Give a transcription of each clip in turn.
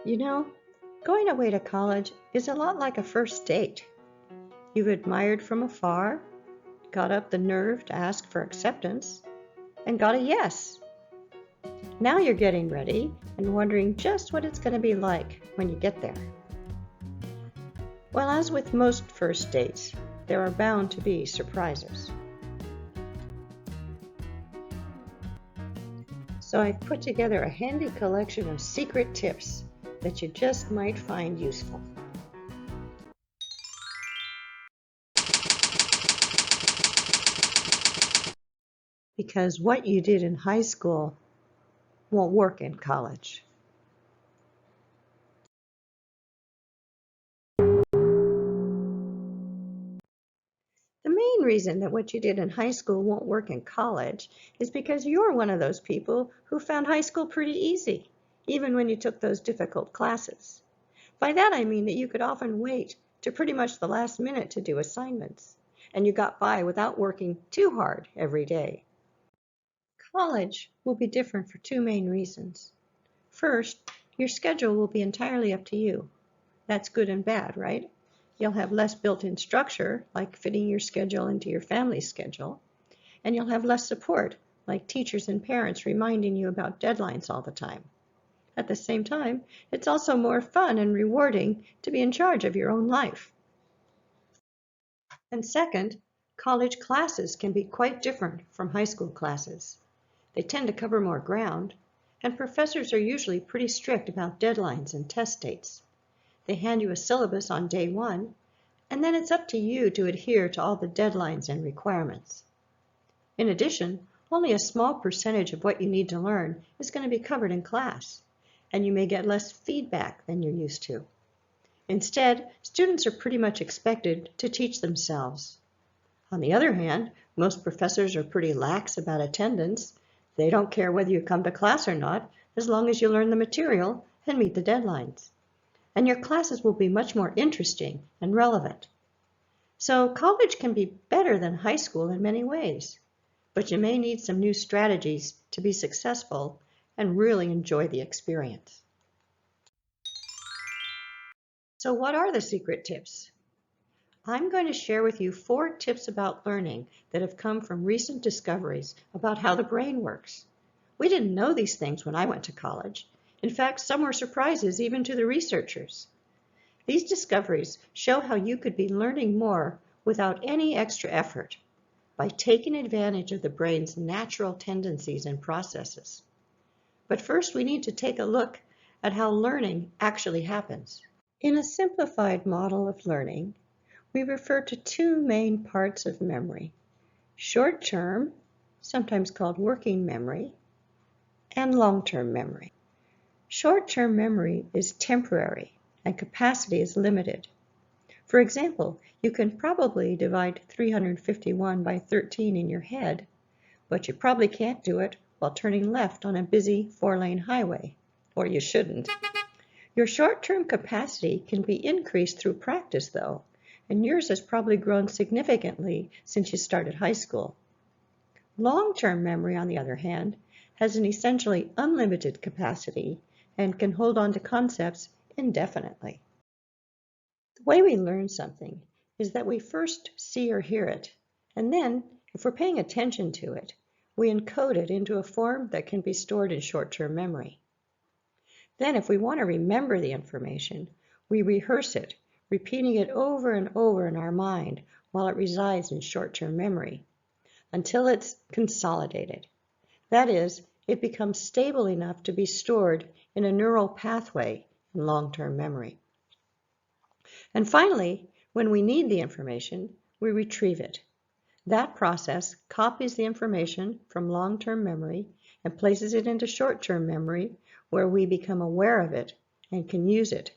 You know, going away to college is a lot like a first date. You've admired from afar, got up the nerve to ask for acceptance, and got a yes. Now you're getting ready and wondering just what it's going to be like when you get there. Well, as with most first dates, there are bound to be surprises. So I've put together a handy collection of secret tips that you just might find useful. Because what you did in high school won't work in college. The main reason that what you did in high school won't work in college is because you're one of those people who found high school pretty easy, even when you took those difficult classes. By that I mean that you could often wait to pretty much the last minute to do assignments, and you got by without working too hard every day. College will be different for two main reasons. First, your schedule will be entirely up to you. That's good and bad, right? You'll have less built-in structure, like fitting your schedule into your family's schedule, and you'll have less support, like teachers and parents reminding you about deadlines all the time. At the same time, it's also more fun and rewarding to be in charge of your own life. And second, college classes can be quite different from high school classes. They tend to cover more ground, and professors are usually pretty strict about deadlines and test dates. They hand you a syllabus on day one, and then it's up to you to adhere to all the deadlines and requirements. In addition, only a small percentage of what you need to learn is going to be covered in class, and you may get less feedback than you're used to. Instead, students are pretty much expected to teach themselves. On the other hand, most professors are pretty lax about attendance. They don't care whether you come to class or not, as long as you learn the material and meet the deadlines. And your classes will be much more interesting and relevant. So college can be better than high school in many ways, but you may need some new strategies to be successful and really enjoy the experience. So what are the secret tips? I'm going to share with you 4 tips about learning that have come from recent discoveries about how the brain works. We didn't know these things when I went to college. In fact, some were surprises even to the researchers. These discoveries show how you could be learning more without any extra effort by taking advantage of the brain's natural tendencies and processes. But first, we need to take a look at how learning actually happens. In a simplified model of learning, we refer to 2 main parts of memory: short-term, sometimes called working memory, and long-term memory. Short-term memory is temporary and capacity is limited. For example, you can probably divide 351 by 13 in your head, but you probably can't do it while turning left on a busy 4-lane highway, or you shouldn't. Your short-term capacity can be increased through practice, though, and yours has probably grown significantly since you started high school. Long-term memory, on the other hand, has an essentially unlimited capacity and can hold on to concepts indefinitely. The way we learn something is that we first see or hear it, and then, if we're paying attention to it, we encode it into a form that can be stored in short-term memory. Then, if we want to remember the information, we rehearse it, repeating it over and over in our mind while it resides in short-term memory, until it's consolidated. That is, it becomes stable enough to be stored in a neural pathway in long-term memory. And finally, when we need the information, we retrieve it. That process copies the information from long-term memory and places it into short-term memory, where we become aware of it and can use it.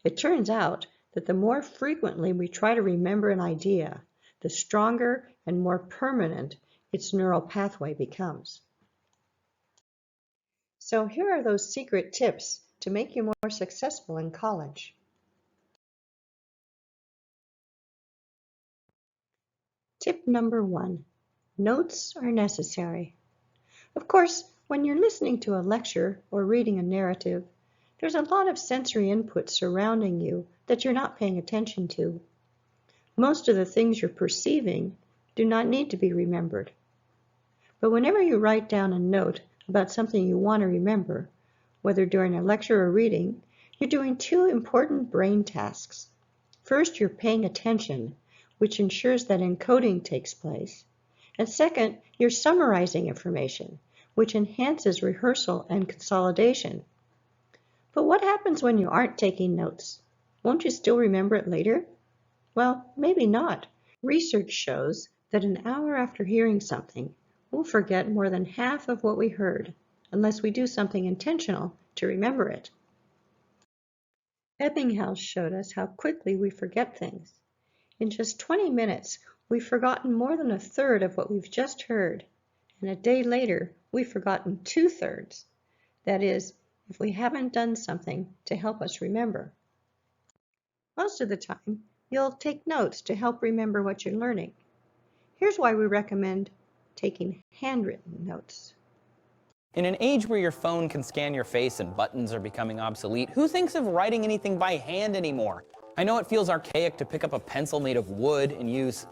It turns out that the more frequently we try to remember an idea, the stronger and more permanent its neural pathway becomes. So here are those secret tips to make you more successful in college. Tip number 1, notes are necessary. Of course, when you're listening to a lecture or reading a narrative, There's a lot of sensory input surrounding you that you're not paying attention to. Most of the things you're perceiving do not need to be remembered. But whenever you write down a note about something you want to remember, whether during a lecture or reading, you're doing two important brain tasks. First, you're paying attention, which ensures that encoding takes place. And second, you're summarizing information, which enhances rehearsal and consolidation. But what happens when you aren't taking notes? Won't you still remember it later? Well, maybe not. Research shows that an hour after hearing something, we'll forget more than half of what we heard, unless we do something intentional to remember it. Ebbinghaus showed us how quickly we forget things. In just 20 minutes, we've forgotten more than a third of what we've just heard, and a day later, we've forgotten 2/3. That is, if we haven't done something to help us remember. Most of the time, you'll take notes to help remember what you're learning. Here's why we recommend taking handwritten notes. In an age where your phone can scan your face and buttons are becoming obsolete, who thinks of writing anything by hand anymore? I know it feels archaic to pick up a pencil made of wood and use,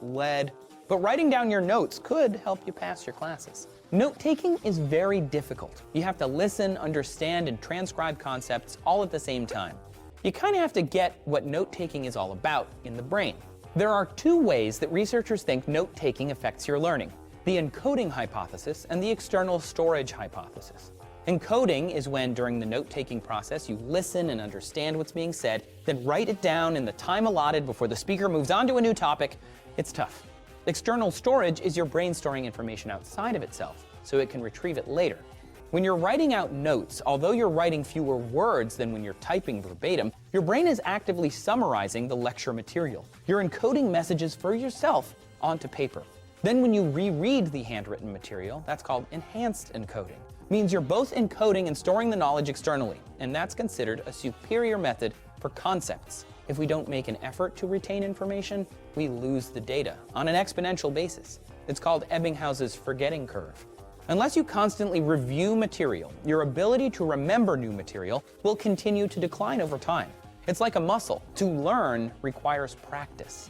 lead, but writing down your notes could help you pass your classes. Note-taking is very difficult. You have to listen, understand, and transcribe concepts all at the same time. You kind of have to get what note-taking is all about in the brain. There are two ways that researchers think note-taking affects your learning: the encoding hypothesis and the external storage hypothesis. Encoding is when, during the note-taking process, you listen and understand what's being said, then write it down in the time allotted before the speaker moves on to a new topic. It's tough. External storage is your brain storing information outside of itself, so it can retrieve it later. When you're writing out notes, although you're writing fewer words than when you're typing verbatim, your brain is actively summarizing the lecture material. You're encoding messages for yourself onto paper. Then when you reread the handwritten material, that's called enhanced encoding. Means you're both encoding and storing the knowledge externally, and that's considered a superior method for concepts. If we don't make an effort to retain information, we lose the data on an exponential basis. It's called Ebbinghaus's forgetting curve. Unless you constantly review material, your ability to remember new material will continue to decline over time. It's like a muscle. To learn requires practice.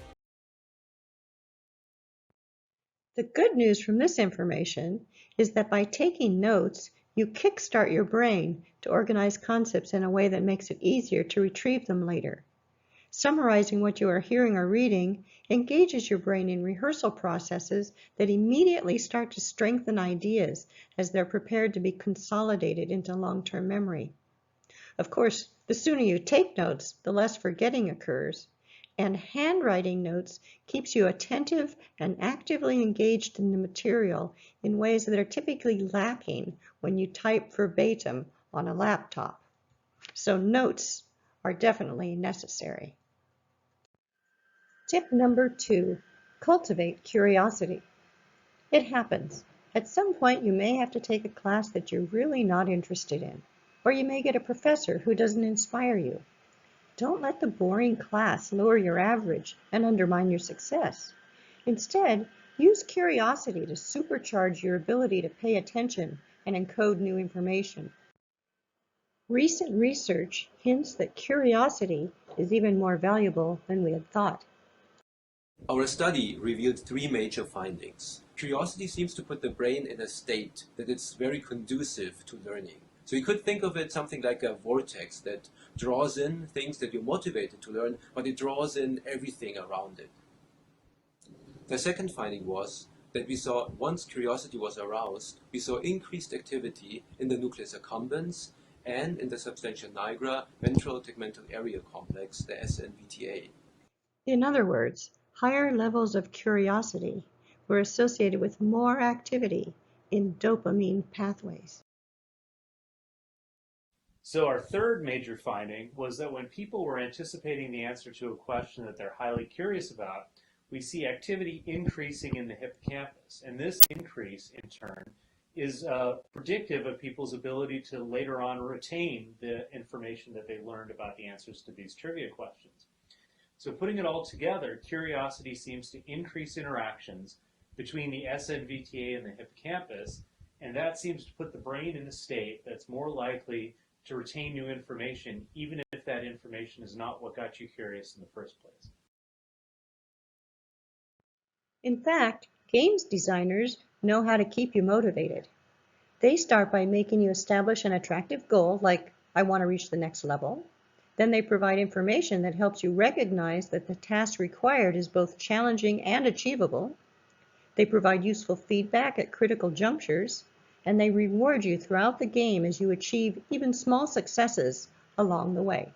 The good news from this information is that by taking notes, you kickstart your brain to organize concepts in a way that makes it easier to retrieve them later. Summarizing what you are hearing or reading engages your brain in rehearsal processes that immediately start to strengthen ideas as they're prepared to be consolidated into long-term memory. Of course, the sooner you take notes, the less forgetting occurs, and handwriting notes keeps you attentive and actively engaged in the material in ways that are typically lacking when you type verbatim on a laptop. So notes are definitely necessary. Tip number 2, cultivate curiosity. It happens. At some point you may have to take a class that you're really not interested in, or you may get a professor who doesn't inspire you. Don't let the boring class lower your average and undermine your success. Instead, use curiosity to supercharge your ability to pay attention and encode new information. Recent research hints that curiosity is even more valuable than we had thought. Our study revealed 3 major findings. Curiosity seems to put the brain in a state that it's very conducive to learning. So you could think of it something like a vortex that draws in things that you're motivated to learn, but it draws in everything around it. The second finding was that we saw, once curiosity was aroused, we saw increased activity in the nucleus accumbens and in the substantia nigra ventral tegmental area complex, the SNVTA. In other words, higher levels of curiosity were associated with more activity in dopamine pathways. So our third major finding was that when people were anticipating the answer to a question that they're highly curious about, we see activity increasing in the hippocampus. And this increase, in turn, is predictive of people's ability to later on retain the information that they learned about the answers to these trivia questions. So putting it all together, curiosity seems to increase interactions between the SNVTA and the hippocampus, and that seems to put the brain in a state that's more likely to retain new information, even if that information is not what got you curious in the first place. In fact, games designers know how to keep you motivated. They start by making you establish an attractive goal, like, I want to reach the next level. Then they provide information that helps you recognize that the task required is both challenging and achievable. They provide useful feedback at critical junctures, and they reward you throughout the game as you achieve even small successes along the way.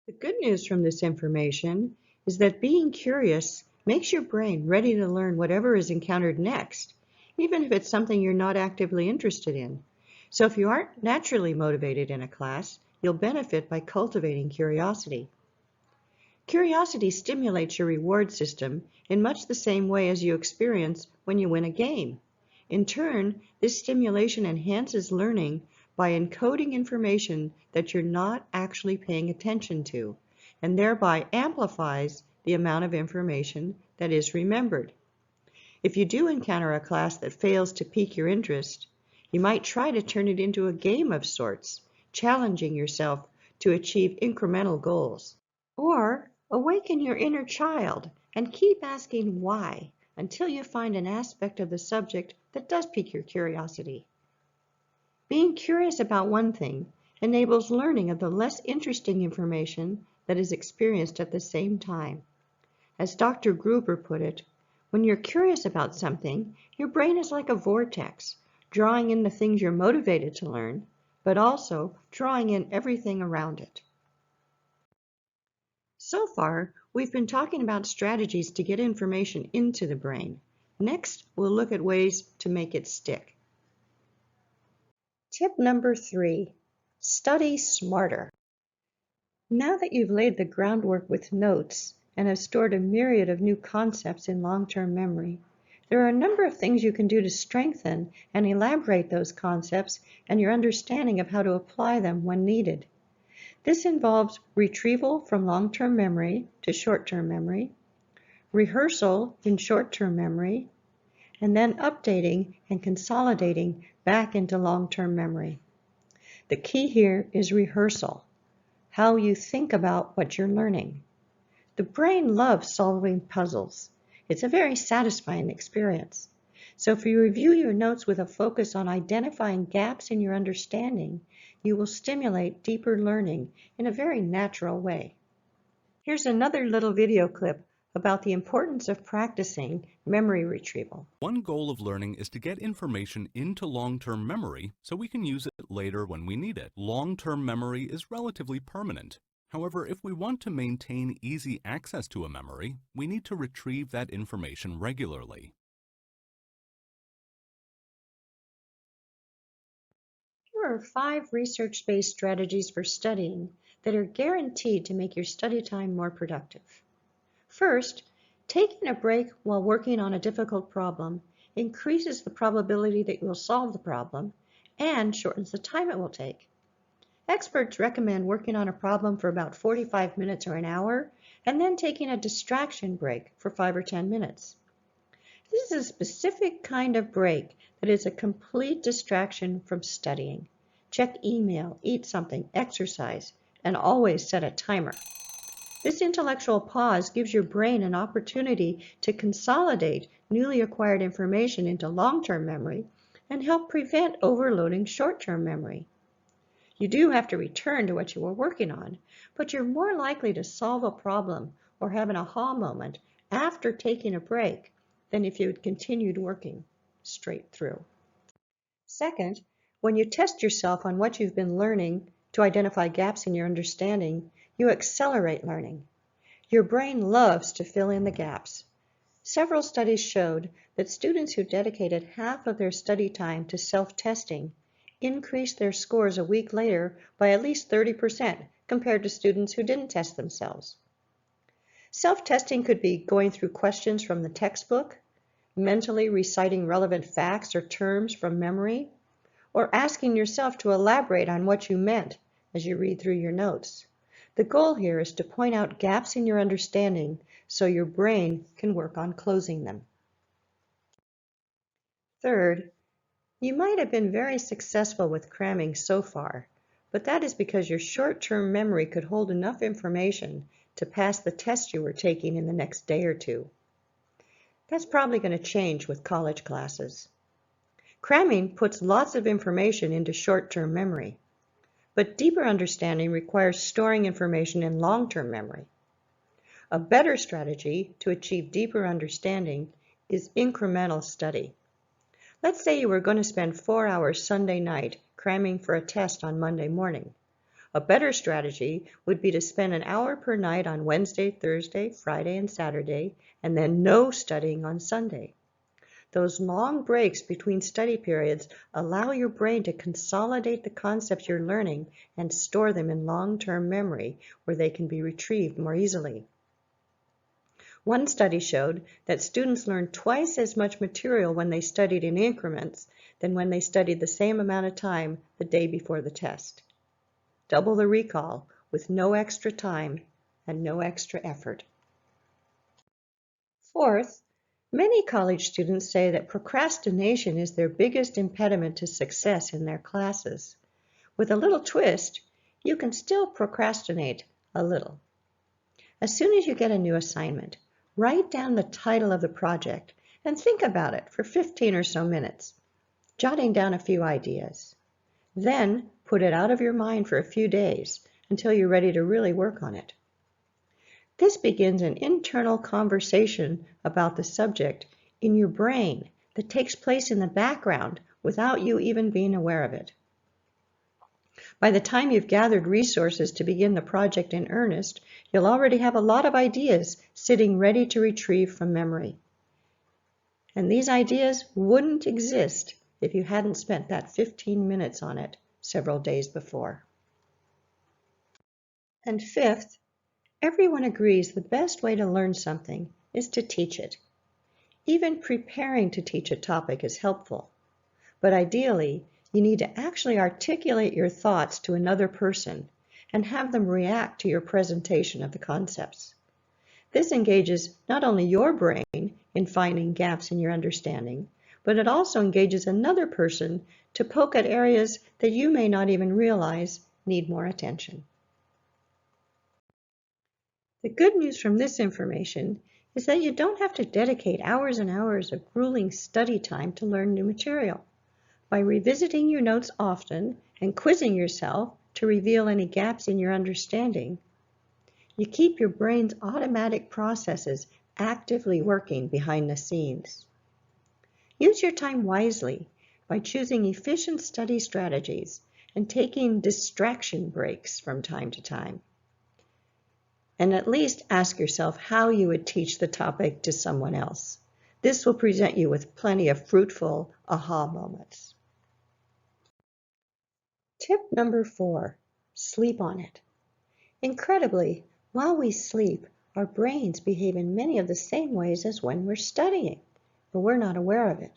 The good news from this information is that being curious makes your brain ready to learn whatever is encountered next, even if it's something you're not actively interested in. So if you aren't naturally motivated in a class, you'll benefit by cultivating curiosity. Curiosity stimulates your reward system in much the same way as you experience when you win a game. In turn, this stimulation enhances learning by encoding information that you're not actually paying attention to, and thereby amplifies the amount of information that is remembered. If you do encounter a class that fails to pique your interest, you might try to turn it into a game of sorts, challenging yourself to achieve incremental goals. Or awaken your inner child and keep asking why until you find an aspect of the subject that does pique your curiosity. Being curious about one thing enables learning of the less interesting information that is experienced at the same time. As Dr. Gruber put it, when you're curious about something, your brain is like a vortex, drawing in the things you're motivated to learn, but also drawing in everything around it. So far, we've been talking about strategies to get information into the brain. Next, we'll look at ways to make it stick. Tip number 3, study smarter. Now that you've laid the groundwork with notes and have stored a myriad of new concepts in long-term memory, there are a number of things you can do to strengthen and elaborate those concepts and your understanding of how to apply them when needed. This involves retrieval from long-term memory to short-term memory, rehearsal in short-term memory, and then updating and consolidating back into long-term memory. The key here is rehearsal, how you think about what you're learning. The brain loves solving puzzles. It's a very satisfying experience. So if you review your notes with a focus on identifying gaps in your understanding, you will stimulate deeper learning in a very natural way. Here's another little video clip about the importance of practicing memory retrieval. One goal of learning is to get information into long-term memory so we can use it later when we need it. Long-term memory is relatively permanent. However, if we want to maintain easy access to a memory, we need to retrieve that information regularly. Here are 5 research-based strategies for studying that are guaranteed to make your study time more productive. First, taking a break while working on a difficult problem increases the probability that you will solve the problem and shortens the time it will take. Experts recommend working on a problem for about 45 minutes or an hour and then taking a distraction break for 5 or 10 minutes. This is a specific kind of break that is a complete distraction from studying. Check email, eat something, exercise, and always set a timer. This intellectual pause gives your brain an opportunity to consolidate newly acquired information into long-term memory and help prevent overloading short-term memory. You do have to return to what you were working on, but you're more likely to solve a problem or have an aha moment after taking a break than if you had continued working straight through. Second, when you test yourself on what you've been learning to identify gaps in your understanding, you accelerate learning. Your brain loves to fill in the gaps. Several studies showed that students who dedicated half of their study time to self-testing increased their scores a week later by at least 30% compared to students who didn't test themselves. Self-testing could be going through questions from the textbook, mentally reciting relevant facts or terms from memory, or asking yourself to elaborate on what you meant as you read through your notes. The goal here is to point out gaps in your understanding so your brain can work on closing them. Third, You might have been very successful with cramming so far, but that is because your short-term memory could hold enough information to pass the test you were taking in the next day or two. That's probably going to change with college classes. Cramming puts lots of information into short-term memory, but deeper understanding requires storing information in long-term memory. A better strategy to achieve deeper understanding is incremental study. Let's say you were going to spend 4 hours Sunday night cramming for a test on Monday morning. A better strategy would be to spend an hour per night on Wednesday, Thursday, Friday, and Saturday, and then no studying on Sunday. Those long breaks between study periods allow your brain to consolidate the concepts you're learning and store them in long-term memory where they can be retrieved more easily. One study showed that students learned twice as much material when they studied in increments than when they studied the same amount of time the day before the test. Double the recall with no extra time and no extra effort. Fourth, many college students say that procrastination is their biggest impediment to success in their classes. With a little twist, you can still procrastinate a little. As soon as you get a new assignment, write down the title of the project and think about it for 15 or so minutes, jotting down a few ideas. Then put it out of your mind for a few days until you're ready to really work on it. This begins an internal conversation about the subject in your brain that takes place in the background without you even being aware of it. By the time you've gathered resources to begin the project in earnest, you'll already have a lot of ideas sitting ready to retrieve from memory. And these ideas wouldn't exist if you hadn't spent that 15 minutes on it several days before. And fifth, everyone agrees the best way to learn something is to teach it. Even preparing to teach a topic is helpful, but ideally, you need to actually articulate your thoughts to another person and have them react to your presentation of the concepts. This engages not only your brain in finding gaps in your understanding, but it also engages another person to poke at areas that you may not even realize need more attention. The good news from this information is that you don't have to dedicate hours and hours of grueling study time to learn new material. By revisiting your notes often and quizzing yourself to reveal any gaps in your understanding, you keep your brain's automatic processes actively working behind the scenes. Use your time wisely by choosing efficient study strategies and taking distraction breaks from time to time. And at least ask yourself how you would teach the topic to someone else. This will present you with plenty of fruitful aha moments. Tip number 4, sleep on it. Incredibly, while we sleep, our brains behave in many of the same ways as when we're studying, but we're not aware of it.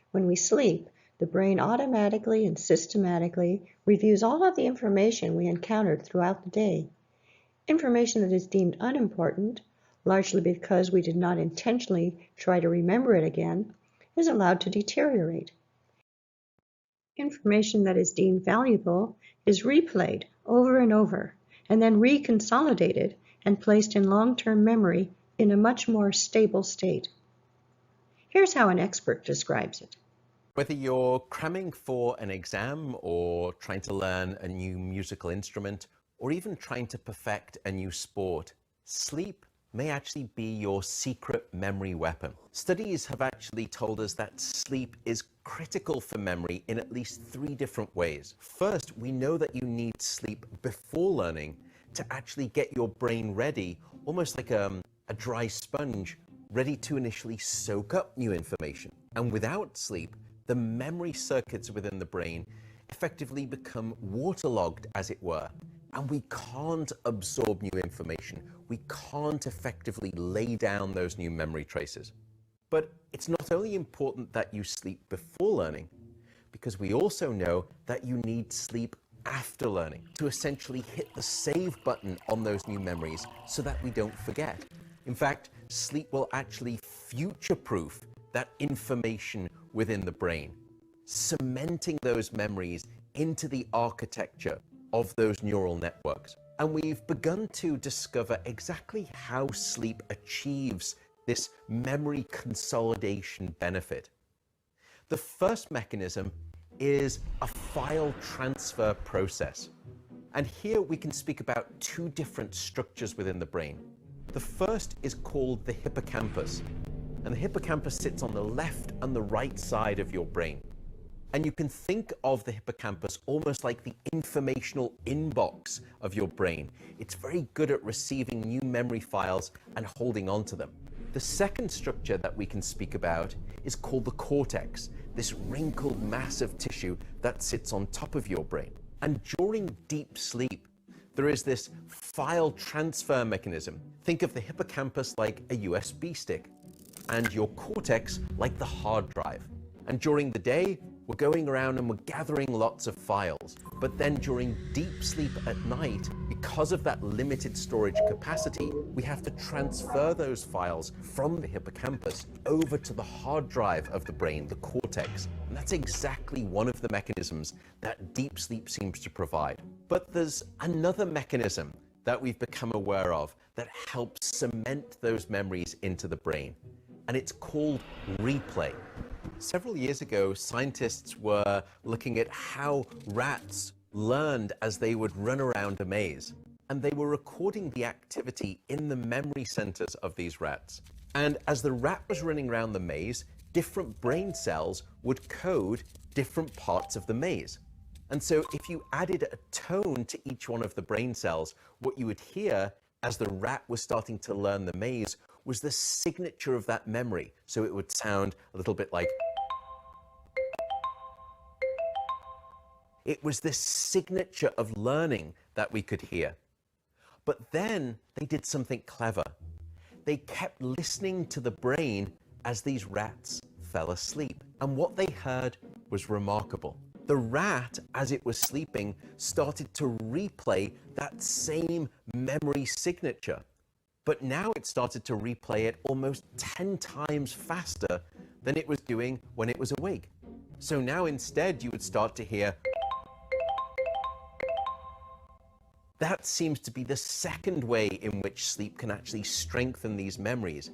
When we sleep, the brain automatically and systematically reviews all of the information we encountered throughout the day. Information that is deemed unimportant, largely because we did not intentionally try to remember it again, is allowed to deteriorate. Information that is deemed valuable is replayed over and over, and then reconsolidated and placed in long-term memory in a much more stable state. Here's how an expert describes it. Whether you're cramming for an exam or trying to learn a new musical instrument or even trying to perfect a new sport, sleep may actually be your secret memory weapon. Studies have actually told us that sleep is critical for memory in at least 3 different ways. First, we know that you need sleep before learning to actually get your brain ready, almost like a dry sponge, ready to initially soak up new information. And without sleep, the memory circuits within the brain effectively become waterlogged, as it were, and we can't absorb new information. We can't effectively lay down those new memory traces. But it's not only important that you sleep before learning, because we also know that you need sleep after learning to essentially hit the save button on those new memories so that we don't forget. In fact, sleep will actually future-proof that information within the brain. cementing those memories into the architecture of those neural networks. And we've begun to discover exactly how sleep achieves this memory consolidation benefit. The first mechanism is a file transfer process. And here we can speak about two different structures within the brain. The first is called the hippocampus. And the hippocampus sits on the left and the right side of your brain. And you can think of the hippocampus almost like the informational inbox of your brain. It's very good at receiving new memory files and holding on to them. The second structure that we can speak about is called the cortex, this wrinkled mass of tissue that sits on top of your brain. And during deep sleep, there is this file transfer mechanism. Think of the hippocampus like a USB stick and your cortex like the hard drive. And during the day, we're going around and we're gathering lots of files. But then during deep sleep at night, because of that limited storage capacity, we have to transfer those files from the hippocampus over to the hard drive of the brain, the cortex. And that's exactly one of the mechanisms that deep sleep seems to provide. But there's another mechanism that we've become aware of that helps cement those memories into the brain. And it's called replay. Several years ago, scientists were looking at how rats learned as they would run around a maze. And they were recording the activity in the memory centers of these rats. And as the rat was running around the maze, different brain cells would code different parts of the maze. And so if you added a tone to each one of the brain cells, what you would hear as the rat was starting to learn the maze was the signature of that memory. So it would sound a little bit like. It was this signature of learning that we could hear. But then they did something clever. They kept listening to the brain as these rats fell asleep. And what they heard was remarkable. The rat, as it was sleeping, started to replay that same memory signature. But now it started to replay it almost 10 times faster than it was doing when it was awake. So now instead you would start to hear. That seems to be the second way in which sleep can actually strengthen these memories.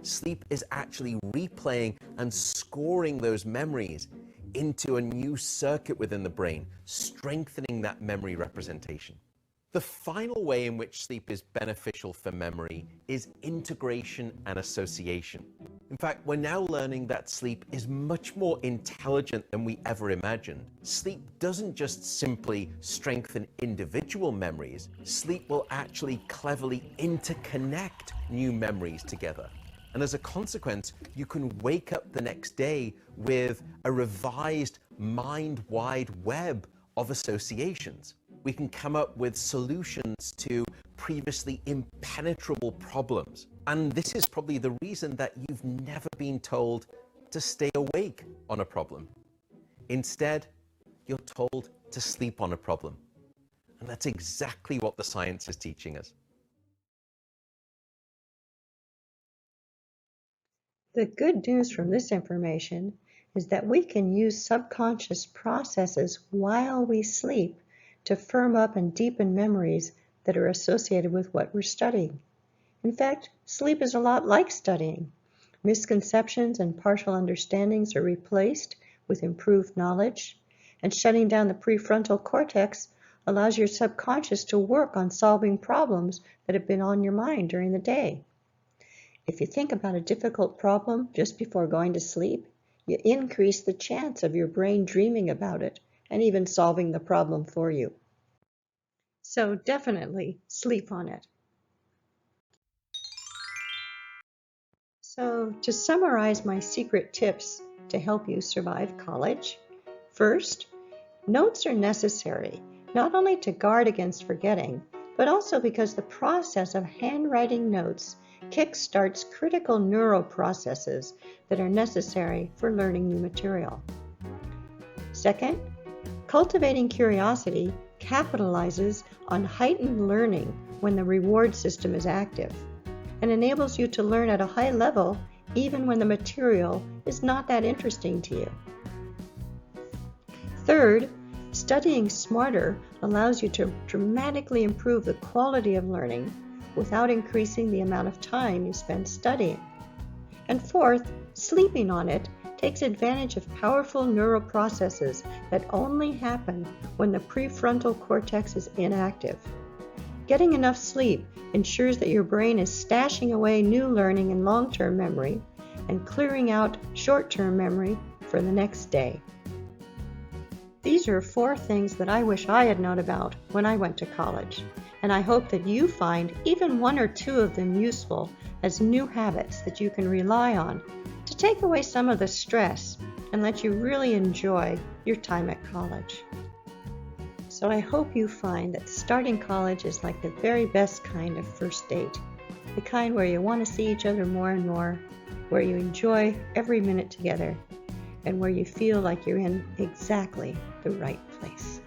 Sleep is actually replaying and scoring those memories into a new circuit within the brain, strengthening that memory representation. The final way in which sleep is beneficial for memory is integration and association. In fact, we're now learning that sleep is much more intelligent than we ever imagined. Sleep doesn't just simply strengthen individual memories. Sleep will actually cleverly interconnect new memories together. And as a consequence, you can wake up the next day with a revised mind-wide web of associations. We can come up with solutions to previously impenetrable problems. And this is probably the reason that you've never been told to stay awake on a problem. Instead, you're told to sleep on a problem. And that's exactly what the science is teaching us. The good news from this information is that we can use subconscious processes while we sleep to firm up and deepen memories that are associated with what we're studying. In fact, sleep is a lot like studying. Misconceptions and partial understandings are replaced with improved knowledge, and shutting down the prefrontal cortex allows your subconscious to work on solving problems that have been on your mind during the day. If you think about a difficult problem just before going to sleep, you increase the chance of your brain dreaming about it and even solving the problem for you. So definitely sleep on it. So to summarize my secret tips to help you survive college, first, notes are necessary, not only to guard against forgetting, but also because the process of handwriting notes kickstarts critical neural processes that are necessary for learning new material. Second, cultivating curiosity capitalizes on heightened learning when the reward system is active and enables you to learn at a high level even when the material is not that interesting to you. Third, studying smarter allows you to dramatically improve the quality of learning without increasing the amount of time you spend studying. And fourth, sleeping on it takes advantage of powerful neural processes that only happen when the prefrontal cortex is inactive. Getting enough sleep ensures that your brain is stashing away new learning in long-term memory and clearing out short-term memory for the next day. These are 4 things that I wish I had known about when I went to college, and I hope that you find even 1 or 2 of them useful as new habits that you can rely on to take away some of the stress and let you really enjoy your time at college. So I hope you find that starting college is like the very best kind of first date, the kind where you want to see each other more and more, where you enjoy every minute together, and where you feel like you're in exactly the right place.